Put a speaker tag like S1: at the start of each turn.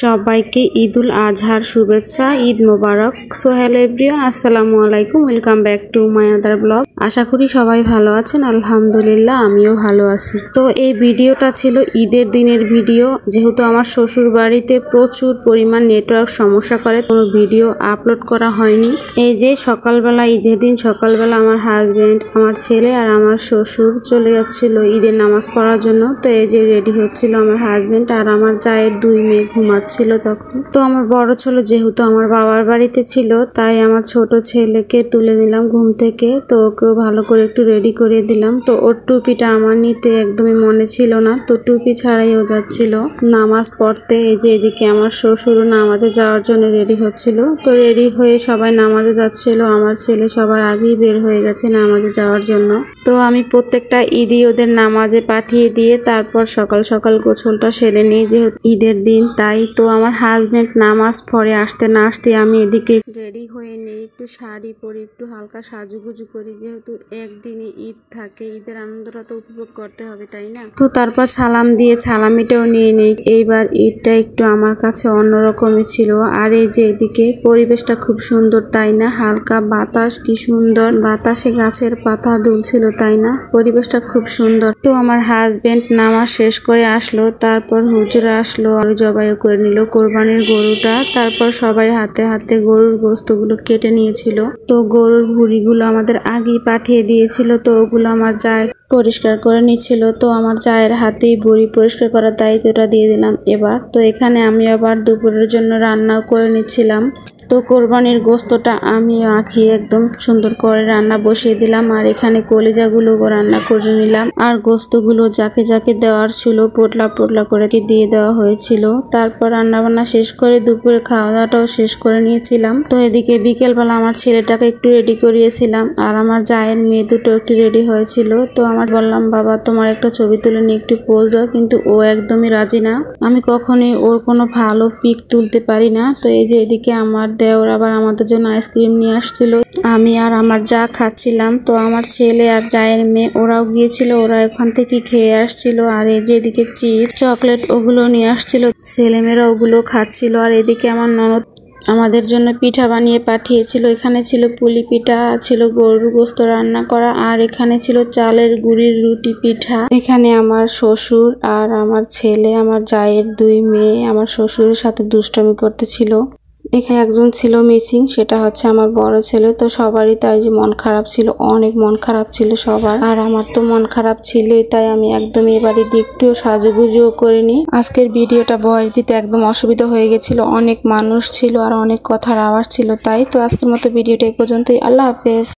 S1: সবাইকে ঈদুল আজহার শুভেচ্ছা, ঈদ মোবারক। সো হ্যালো এভরিওয়ান, আসসালামু আলাইকুম, welcome back to my other blog. আশা করি সবাই ভালো আছেন, আলহামদুলিল্লাহ আমিও ভালো আছি। তো এই ভিডিওটা ছিল ঈদের দিনের ভিডিও। যেহেতু আমার শ্বশুর বাড়িতে প্রচুর পরিমাণ নেটওয়ার্ক সমস্যা করে, কোনো ভিডিও আপলোড করা হয়নি। এই যে সকালবেলা, ঈদের দিন সকালবেলা আমার হাজবেন্ড, আমার ছেলে আর আমার শ্বশুর চলে যাচ্ছিল ঈদের নামাজ পড়ার জন্য। তো এই যে রেডি হচ্ছিল আমার হাজবেন্ড, আর আমার জায়ের 2 মেয়ে ঘুমাচ্ছিল তখন। তো আমার বড় ছেলে যেহেতু আমার বাবার বাড়িতে ছিল, তাই আমার ছোট ছেলেকে তুলে নিলাম ঘুম থেকে। তো ওকেও ভালো করে একটু রেডি করে দিলাম। তো ওর টুপিটা আমার নিতে একদমই মনে ছিল না, তো টুপি ছাড়াই ও যাচ্ছিল নামাজ পড়তে। এই যে এদিকে আমার শ্বশুরও নামাজে যাওয়ার জন্য রেডি হচ্ছিল। তো রেডি হয়ে সবাই নামাজে যাচ্ছিল, আমার ছেলে সবার আগেই বের হয়ে গেছে নামাজে যাওয়ার জন্য। তো আমি প্রত্যেকটা ঈদই ওদের নামাজে পাঠিয়ে দিয়ে তারপর সকাল সকাল গোসলটা সেরে নিই, যেহেতু ঈদের দিন তাই। তো আমার হাজবেন্ড নামাজ পড়ে আসতে না আসতে আমি এদিকে রেডি হয়ে নিই, একটু শাড়ি পরি, একটু হালকা সাজুগুজু করি, যেহেতু একদিনে ঈদ থাকে, ঈদের আনন্দটা তো উপভোগ করতে হবে, তাই না? তো তারপর সালাম দিয়ে সালামিটাও নিয়ে নিই। এইবার ঈদটা একটু আমার কাছে অন্যরকমই ছিল। আর এই যে এদিকে পরিবেশটা খুব সুন্দর, তাই না? হালকা বাতাস, কি সুন্দর বাতাসে গাছের পাতা দুলছিল, তাই না? পরিবেশটা খুব সুন্দর। তো আমার হাজবেন্ড নামাজ শেষ করে আসলো, তারপর হুজুর আসলো আর জবাই করে নিল কোরবানির গরুটা। তারপর সবাই হাতে হাতে গরুর গোস্তগুলো কেটে নিয়েছিল। তো গরুর ভুঁড়িগুলো আমাদের আগেই পাঠিয়ে দিয়েছিল, তো ওগুলো আমার জায় পরিষ্কার করে নিচ্ছিল। তো আমার জায়ের হাতেই ভুঁড়ি পরিষ্কার করার দায়িত্বটা দিয়ে দিলাম এবার। তো এখানে আমি আবার দুপুরের জন্য রান্নাও করে নিচ্ছিলাম। তো কোরবানির গোস্তটা আমি আঁকিয়ে একদম সুন্দর করে রান্না বসিয়ে দিলাম, আর এখানে কলিজাগুলো রান্না করে নিলাম। আর গোস্তগুলো যাকে যাকে দেওয়ার ছিল পোটলা পোটলা করে দিয়ে দেওয়া হয়েছিল। তারপর রান্না বান্না শেষ করে দুপুরে খাওয়া দাওয়াটাও শেষ করে নিয়েছিলাম। তো এদিকে বিকেলবেলা আমার ছেলেটাকে একটু রেডি করিয়েছিলাম, আর আমার জায়ের মেয়ে দুটো একটু রেডি হয়েছিল। তো আমার বললাম, বাবা তোমার একটা ছবি তুলে নিয়ে একটু পোজ দাও, কিন্তু ও একদমই রাজি না। আমি কখনোই ওর কোনো ভালো পিক তুলতে পারি না। তো এই যে এদিকে আমার দেওর আবার আমাদের জন্য আইসক্রিম নিয়ে আসছিল, আমি আর আমার যা খাচ্ছিলাম। তো আমার ছেলে আর জায়ের মেয়ে ওরাও গিয়েছিল, ওরা এখান থেকে খেয়ে আসছিল। আর এই যে এদিকে চিপস চকলেট ওগুলো নিয়ে আসছিল, ছেলেমেয়েরা ওগুলো খাচ্ছিল। আর এদিকে আমার ননদ আমাদের জন্য পিঠা বানিয়ে পাঠিয়েছিল। এখানে ছিল পুলি পিঠা, ছিল গরুর গোস্ত রান্না করা, আর এখানে ছিল চালের গুঁড়ির রুটি পিঠা। এখানে আমার শ্বশুর আর আমার ছেলে, আমার জায়ের 2 মেয়ে আমার শ্বশুরের সাথে দুষ্টমি করতেছিল। এখানে একজন ছিল মিসিং, সেটা হচ্ছে আমার বড় ছেলে। তো সবারই তাই যে মন খারাপ ছিল, অনেক মন খারাপ ছিল সবার। আর আমার তো মন খারাপ ছিলই, তাই আমি একদম এবারে একটুও সাজুগুজুও করিনি। আজকের ভিডিওটা ভয়েস দিতে একদম অসুবিধা হয়ে গেছিল, অনেক মানুষ ছিল আর অনেক কথার আওয়াজ ছিল, তাই। তো আজকের মতো ভিডিওটা এই পর্যন্তই। আল্লাহ হাফেজ।